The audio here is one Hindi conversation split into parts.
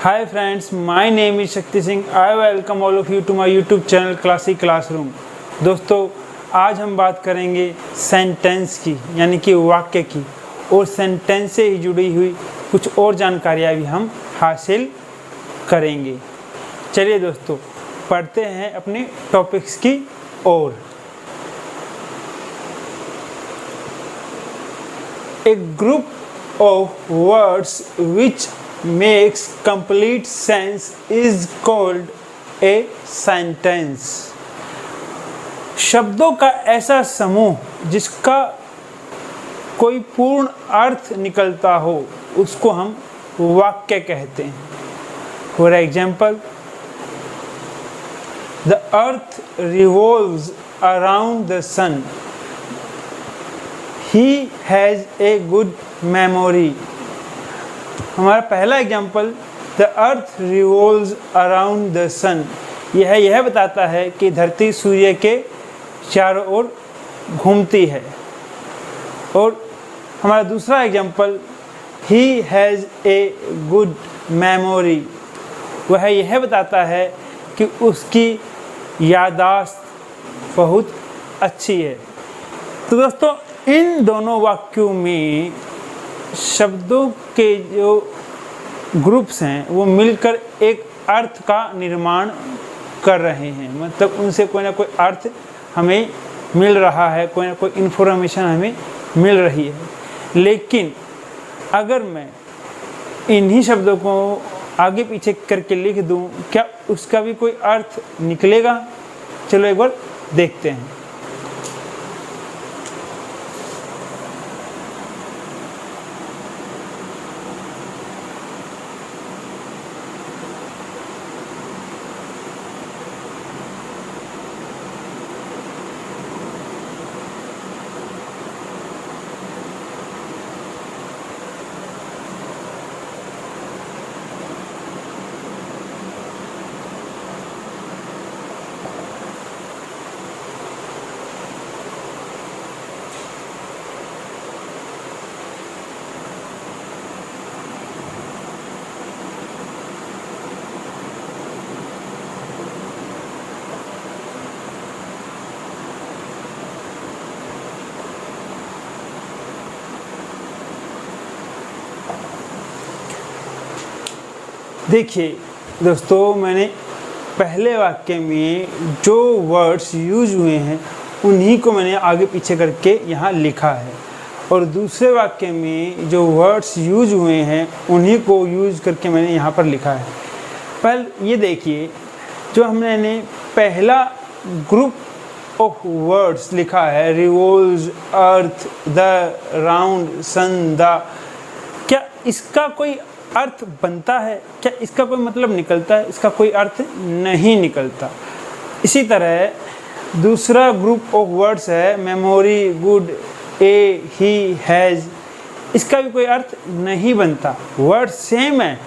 Hi friends, my name is Shakti Singh. I welcome all of you to my YouTube channel Classic Classroom. दोस्तों आज हम बात करेंगे सेंटेंस की यानी कि वाक्य की और सेंटेंस से ही जुड़ी हुई कुछ और जानकारियाँ भी हम हासिल करेंगे। चलिए दोस्तों पढ़ते हैं अपने टॉपिक्स की ओर। A group of words which makes complete sense is called a sentence. शब्दों का ऐसा समूह जिसका कोई पूर्ण अर्थ निकलता हो उसको हम वाक्य कहते हैं। For example, the earth revolves around the sun. He has a good memory. हमारा पहला example the earth revolves around the sun, यह बताता है कि धरती सूर्य के चारों ओर घूमती है। और हमारा दूसरा example he has a good memory, वह यह बताता है कि उसकी याददाश्त बहुत अच्छी है। तो दोस्तों इन दोनों वाक्यों में शब्दों के जो ग्रुप्स हैं वो मिलकर एक अर्थ का निर्माण कर रहे हैं, मतलब उनसे कोई ना कोई अर्थ हमें मिल रहा है, कोई ना कोई इन्फॉर्मेशन हमें मिल रही है। लेकिन अगर मैं इन्हीं शब्दों को आगे पीछे करके लिख दूं, क्या उसका भी कोई अर्थ निकलेगा? चलो एक बार देखते हैं। देखिए दोस्तों, मैंने पहले वाक्य में जो वर्ड्स यूज हुए हैं उन्हीं को मैंने आगे पीछे करके यहाँ लिखा है, और दूसरे वाक्य में जो वर्ड्स यूज हुए हैं उन्हीं को यूज करके मैंने यहाँ पर लिखा है। पहले ये देखिए, जो हमने पहला ग्रुप ऑफ वर्ड्स लिखा है, revolves, earth, the, round, sun, the, क्या इसका कोई अर्थ बनता है? क्या इसका कोई मतलब निकलता है? इसका कोई अर्थ नहीं निकलता। इसी तरह दूसरा ग्रुप ऑफ वर्ड्स है memory, good, A, he, has, इसका भी कोई अर्थ नहीं बनता। वर्ड सेम है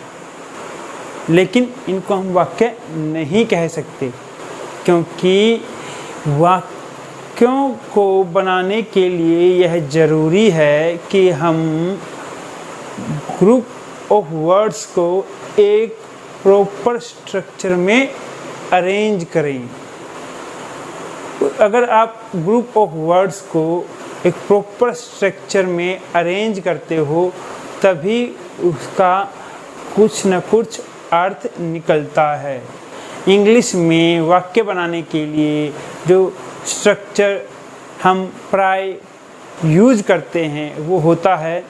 लेकिन इनको हम वाक्य नहीं कह सकते, क्योंकि वाक्यों को बनाने के लिए यह ज़रूरी है कि हम ग्रुप ऑफ वर्ड्स को एक प्रॉपर स्ट्रक्चर में अरेंज करें। अगर आप ग्रुप ऑफ वर्ड्स को एक प्रॉपर स्ट्रक्चर में अरेंज करते हो तभी उसका कुछ न कुछ अर्थ निकलता है। इंग्लिश में वाक्य बनाने के लिए जो स्ट्रक्चर हम प्राय यूज करते हैं वो होता है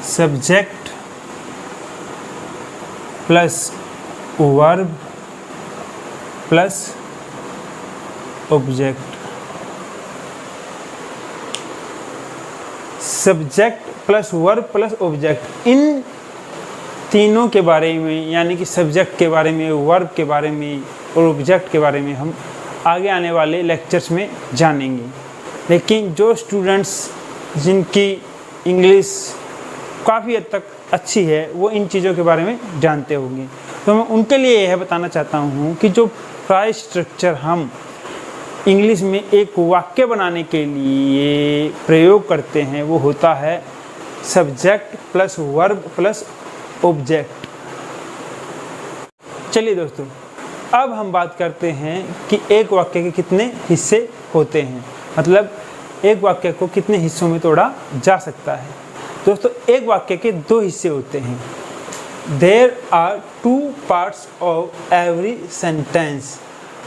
subject plus verb plus object. Subject plus verb plus object, इन तीनों के बारे में यानी कि सब्जेक्ट के बारे में, वर्ब के बारे में और ऑब्जेक्ट के बारे में हम आगे आने वाले लेक्चर्स में जानेंगे। लेकिन जो स्टूडेंट्स जिनकी इंग्लिश काफ़ी हद तक अच्छी है वो इन चीज़ों के बारे में जानते होंगे, तो मैं उनके लिए यह बताना चाहता हूँ कि जो प्राय स्ट्रक्चर हम इंग्लिश में एक वाक्य बनाने के लिए प्रयोग करते हैं वो होता है subject plus verb plus object. चलिए दोस्तों, अब हम बात करते हैं कि एक वाक्य के कितने हिस्से होते हैं, मतलब एक वाक्य को कितने हिस्सों में तोड़ा जा सकता है। दोस्तों, एक वाक्य के दो हिस्से होते हैं। There are two parts of every sentence।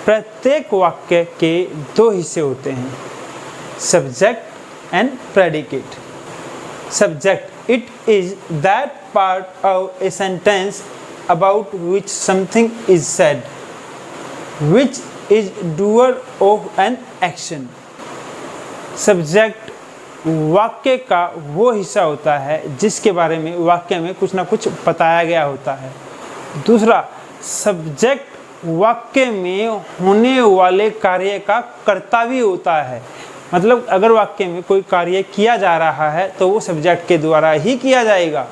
प्रत्येक वाक्य के दो हिस्से होते हैं, subject and predicate. Subject, it is that part of a sentence about which something is said, which is doer of an action। Subject वाक्य का वो हिस्सा होता है जिसके बारे में वाक्य में कुछ ना कुछ बताया गया होता है। दूसरा, सब्जेक्ट वाक्य में होने वाले कार्य का कर्ता भी होता है, मतलब अगर वाक्य में कोई कार्य किया जा रहा है तो वो सब्जेक्ट के द्वारा ही किया जाएगा।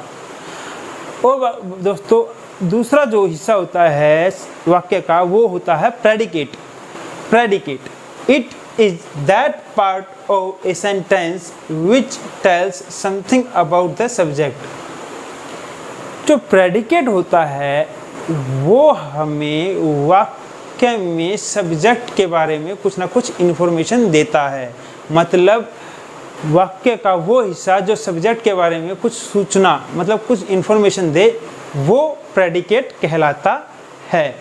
और दोस्तों, दूसरा जो हिस्सा होता है वाक्य का वो होता है predicate. Predicate, it is that part of a sentence which tells something about the subject. जो प्रेडिकेट होता है वो हमें वाक्य में सब्जेक्ट के बारे में कुछ ना कुछ इन्फॉर्मेशन देता है, मतलब वाक्य का वो हिस्सा जो सब्जेक्ट के बारे में कुछ सूचना मतलब कुछ इन्फॉर्मेशन दे, वो प्रेडिकेट कहलाता है।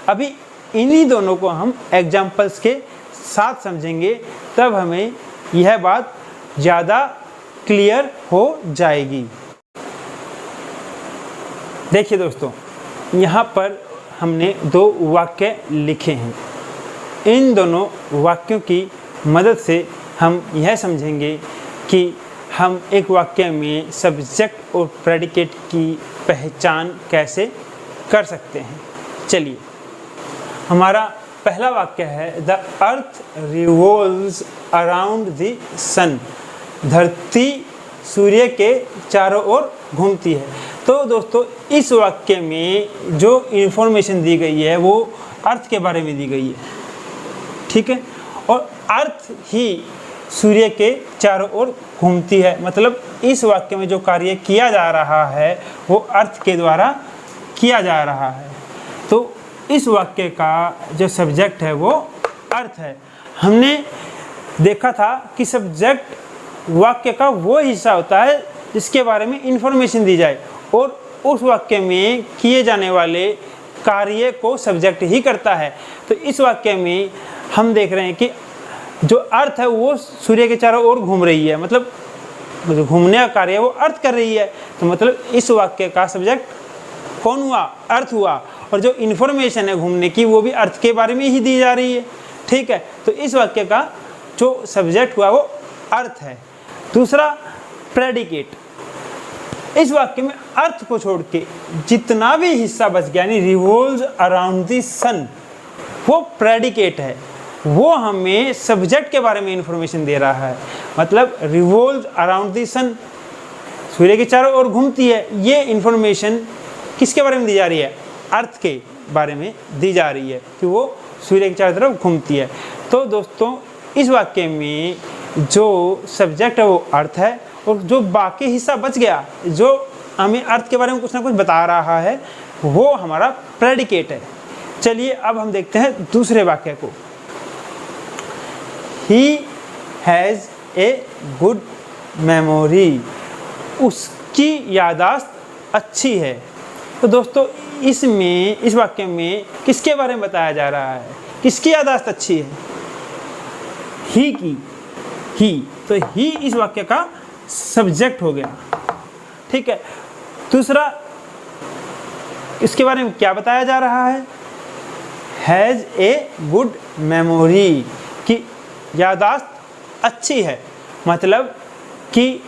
अभी इन्हीं दोनों को हम एग्जाम्पल्स के साथ समझेंगे, तब हमें यह बात ज़्यादा क्लियर हो जाएगी। देखिए दोस्तों, यहाँ पर हमने दो वाक्य लिखे हैं। इन दोनों वाक्यों की मदद से हम यह समझेंगे कि हम एक वाक्य में सब्जेक्ट और प्रेडिकेट की पहचान कैसे कर सकते हैं। चलिए, हमारा पहला वाक्य है the earth revolves around the sun. धरती सूर्य के चारों ओर घूमती है। तो दोस्तों, इस वाक्य में जो इन्फॉर्मेशन दी गई है वो अर्थ के बारे में दी गई है, ठीक है। और अर्थ ही सूर्य के चारों ओर घूमती है, मतलब इस वाक्य में जो कार्य किया जा रहा है वो अर्थ के द्वारा किया जा रहा है। तो इस वाक्य का जो सब्जेक्ट है वो अर्थ है। हमने देखा था कि सब्जेक्ट वाक्य का वो हिस्सा होता है जिसके बारे में इंफॉर्मेशन दी जाए, और उस वाक्य में किए जाने वाले कार्य को सब्जेक्ट ही करता है। तो इस वाक्य में हम देख रहे हैं कि जो अर्थ है वो सूर्य के चारों ओर घूम रही है, मतलब जो घूमने का कार्य है वो अर्थ कर रही है। तो मतलब इस वाक्य का सब्जेक्ट कौन हुआ? अर्थ हुआ। और जो इन्फॉर्मेशन है घूमने की वो भी अर्थ के बारे में ही दी जा रही है, ठीक है। तो इस वाक्य का जो सब्जेक्ट हुआ वो अर्थ है। दूसरा, प्रेडिकेट। इस वाक्य में अर्थ को छोड़ के जितना भी हिस्सा बच गया, यानी रिवॉल्व्स अराउंड द सन, वो प्रेडिकेट है। वो हमें सब्जेक्ट के बारे में इंफॉर्मेशन दे रहा है, मतलब रिवॉल्व्स अराउंड द सन, सूर्य के चारों ओर घूमती है। ये इंफॉर्मेशन किसके बारे में दी जा रही है? अर्थ के बारे में दी जा रही है कि वो सूर्य के चारों तरफ घूमती है। तो दोस्तों, इस वाक्य में जो सब्जेक्ट है वो अर्थ है, और जो बाकी हिस्सा बच गया जो हमें अर्थ के बारे में कुछ ना कुछ बता रहा है वो हमारा प्रेडिकेट है। चलिए अब हम देखते हैं दूसरे वाक्य को। He has a good memory। उसकी यादाश्त अच्छी है। तो दोस्तों, इसमें इस वाक्य में किसके बारे में बताया जा रहा है? किसकी यादाश्त अच्छी है? ही की। ही, तो ही इस वाक्य का सब्जेक्ट हो गया, ठीक है। दूसरा, इसके बारे में क्या बताया जा रहा है? हैज़ ए गुड मेमोरी, कि यादाश्त अच्छी है, मतलब कि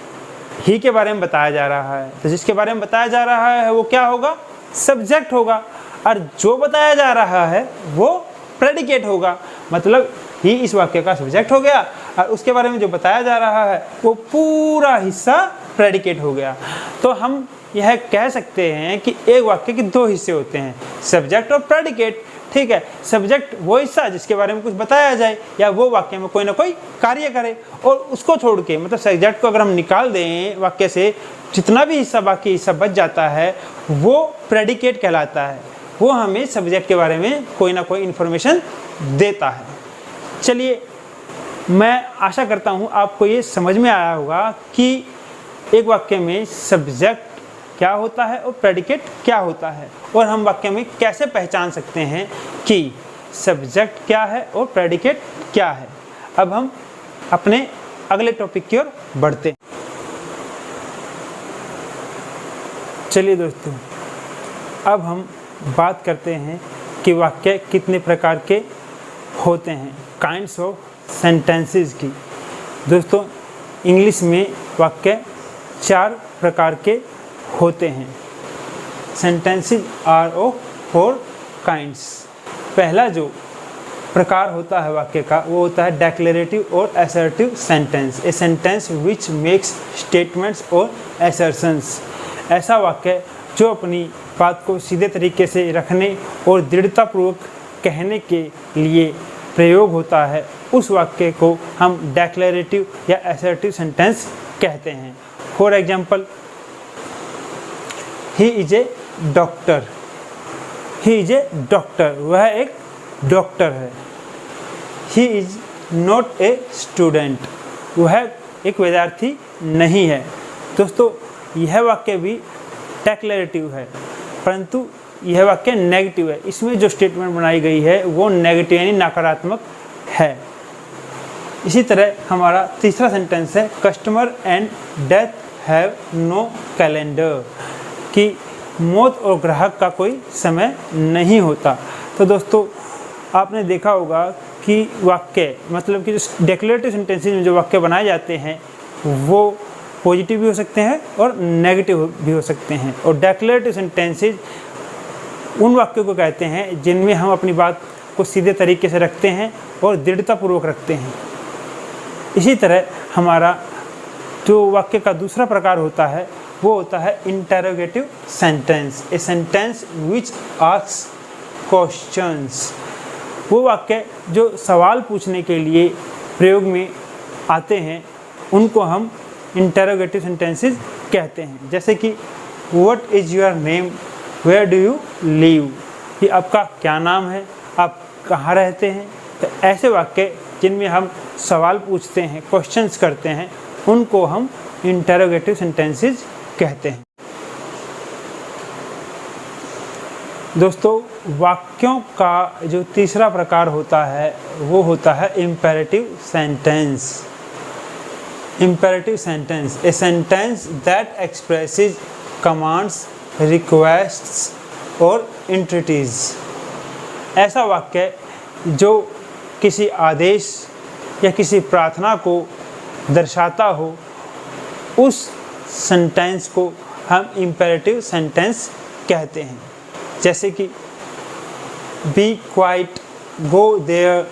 ही के बारे में बताया जा रहा है। तो जिसके बारे में बताया जा रहा है वो क्या होगा? सब्जेक्ट होगा, और जो बताया जा रहा है वो प्रेडिकेट होगा, मतलब ही इस वाक्य का सब्जेक्ट हो गया और उसके बारे में जो बताया जा रहा है वो पूरा हिस्सा प्रेडिकेट हो गया। तो हम यह कह सकते हैं कि एक वाक्य के दो हिस्से होते हैं, सब्जेक्ट और प्रेडिकेट, ठीक है, सब्जेक्ट वो हिस्सा जिसके बारे में कुछ बताया जाए या वो वाक्य में कोई ना कोई कार्य करे, और उसको छोड़ के मतलब सब्जेक्ट को अगर हम निकाल दें वाक्य से, जितना भी हिस्सा बाकी हिस्सा बच जाता है वो प्रेडिकेट कहलाता है। वो हमें सब्जेक्ट के बारे में कोई ना कोई इन्फॉर्मेशन देता है। चलिए, मैं आशा करता हूँ आपको ये समझ में आया होगा कि एक वाक्य में सब्जेक्ट क्या होता है और प्रेडिकेट क्या होता है, और हम वाक्य में कैसे पहचान सकते हैं कि सब्जेक्ट क्या है और प्रेडिकेट क्या है। अब हम अपने अगले टॉपिक की ओर बढ़ते हैं। चलिए दोस्तों, अब हम बात करते हैं कि वाक्य कितने प्रकार के होते हैं, काइंड्स ऑफ सेंटेंसेस की। दोस्तों, इंग्लिश में वाक्य 4 प्रकार के होते हैं। Sentences are of 4 kinds. पहला जो प्रकार होता है वाक्य का वो होता है डेक्लेरेटिव और assertive sentence. A sentence which makes statements और असर्शंस। ऐसा वाक्य जो अपनी बात को सीधे तरीके से रखने और दृढ़तापूर्वक कहने के लिए प्रयोग होता है, उस वाक्य को हम डेक्लेरेटिव या असर्टिव सेंटेंस कहते हैं। For example, he is a doctor. He is a doctor, वह एक डॉक्टर है। He is not a student, वह एक विद्यार्थी नहीं है। दोस्तों, यह वाक्य भी डेक्लेरेटिव है, परंतु यह वाक्य नेगेटिव है। इसमें जो स्टेटमेंट बनाई गई है वो नेगेटिव यानी नकारात्मक है। इसी तरह हमारा तीसरा सेंटेंस है customer and death have no calendar, कि मौत और ग्राहक का कोई समय नहीं होता। तो दोस्तों, आपने देखा होगा कि वाक्य मतलब कि जो डेक्लेरेटिव सेंटेंसेस में जो वाक्य बनाए जाते हैं वो पॉजिटिव भी हो सकते हैं और नेगेटिव भी हो सकते हैं। और डेक्लेरेटिव सेंटेंसेस उन वाक्यों को कहते हैं जिनमें हम अपनी बात को सीधे तरीके से रखते हैं और दृढ़तापूर्वक रखते हैं। इसी तरह हमारा जो वाक्य का दूसरा प्रकार होता है वो होता है interrogative sentence. A sentence which asks questions. वो वाक्य जो सवाल पूछने के लिए प्रयोग में आते हैं उनको हम इंटरोगेटिव सेंटेंसेस कहते हैं। जैसे कि what is your name, where do you live, कि आपका क्या नाम है, आप कहाँ रहते हैं। तो ऐसे वाक्य जिनमें हम सवाल पूछते हैं, क्वेश्चंस करते हैं, उनको हम इंटरोगेटिव सेंटेंसेस कहते हैं। दोस्तों, वाक्यों का जो तीसरा प्रकार होता है वो होता है imperative sentence. Imperative sentence, a sentence that expresses commands, requests और एंट्रीज। ऐसा वाक्य जो किसी आदेश या किसी प्रार्थना को दर्शाता हो, उस सेंटेंस को हम इम्पेरेटिव सेंटेंस कहते हैं। जैसे कि बी क्वाइट, गो देयर,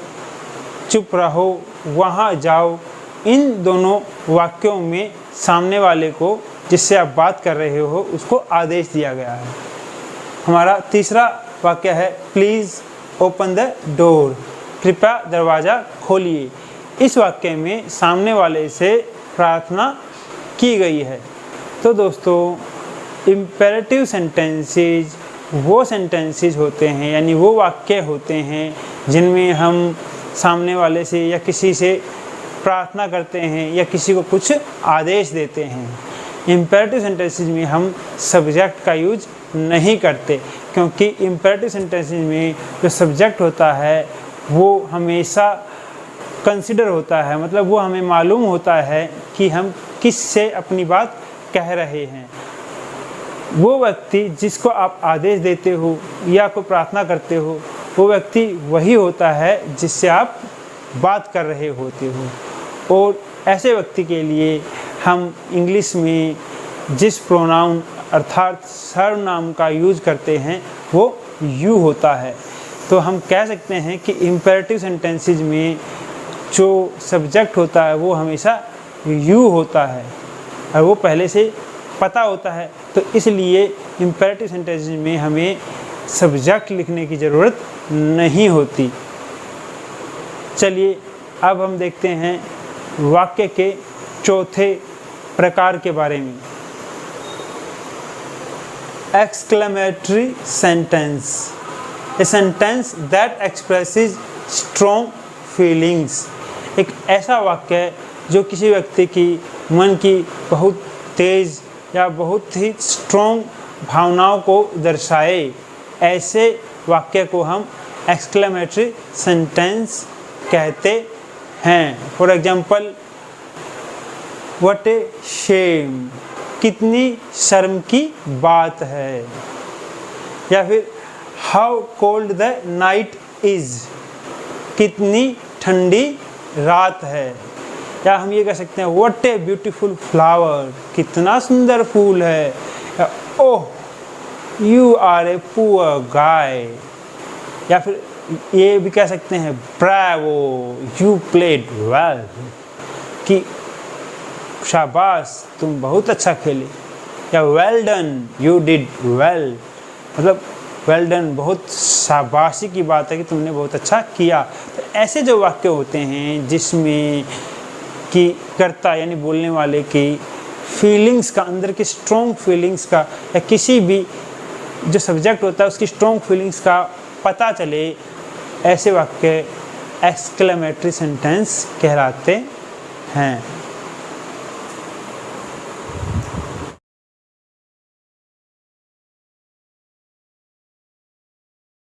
चुप रहो, वहाँ जाओ। इन दोनों वाक्यों में सामने वाले को जिससे आप बात कर रहे हो उसको आदेश दिया गया है। हमारा तीसरा वाक्य है प्लीज़ ओपन द डोर, कृपया दरवाज़ा खोलिए। इस वाक्य में सामने वाले से प्रार्थना की गई है। तो दोस्तों, इम्पेरेटिव सेंटेंसेस वो सेंटेंसेस होते हैं यानी वो वाक्य होते हैं जिनमें हम सामने वाले से या किसी से प्रार्थना करते हैं या किसी को कुछ आदेश देते हैं। इम्पेरेटिव सेंटेंसेस में हम सब्जेक्ट का यूज नहीं करते, क्योंकि इम्पेरेटिव सेंटेंसेस में जो सब्जेक्ट होता है वो हमेशा कंसिडर होता है, मतलब वो हमें मालूम होता है कि हम किस से अपनी बात कह रहे हैं। वो व्यक्ति जिसको आप आदेश देते हो या कोई प्रार्थना करते हो, वो व्यक्ति वही होता है जिससे आप बात कर रहे होते हो। और ऐसे व्यक्ति के लिए हम इंग्लिश में जिस प्रोनाउन अर्थात सर्वनाम का यूज करते हैं वो यू होता है। तो हम कह सकते हैं कि इम्पेरेटिव सेंटेंसेस में जो सब्जेक्ट होता है वो हमेशा यू होता है और वो पहले से पता होता है। तो इसलिए इम्पेरेटिव सेंटेंसेस में हमें सब्जेक्ट लिखने की ज़रूरत नहीं होती। चलिए अब हम देखते हैं वाक्य के चौथे प्रकार के बारे में। Exclamatory sentence, a sentence that expresses strong feelings. एक ऐसा वाक्य है जो किसी व्यक्ति की मन की बहुत तेज़ या बहुत ही स्ट्रॉन्ग भावनाओं को दर्शाए। ऐसे वाक्य को हम एक्सक्लेमेटरी सेंटेंस कहते हैं। For example, what a shame, कितनी शर्म की बात है। या फिर how cold the night is, कितनी ठंडी रात है। या हम ये कह सकते हैं व्हाट ए ब्यूटीफुल फ्लावर, कितना सुंदर फूल है। या oh you are a poor guy. या फिर ये भी कह सकते हैं ब्रावो यू प्लेड वेल, कि शाबाश तुम बहुत अच्छा खेले। या well done you did well, मतलब वेल डन बहुत शाबाशी की बात है कि तुमने बहुत अच्छा किया। तो ऐसे जो वाक्य होते हैं जिसमें कि कर्ता यानी बोलने वाले की फीलिंग्स का, अंदर की स्ट्रॉन्ग फीलिंग्स का, या किसी भी जो सब्जेक्ट होता है उसकी स्ट्रॉन्ग फीलिंग्स का पता चले, ऐसे वाक्य एक्सक्लेमेटरी सेंटेंस कहलाते हैं।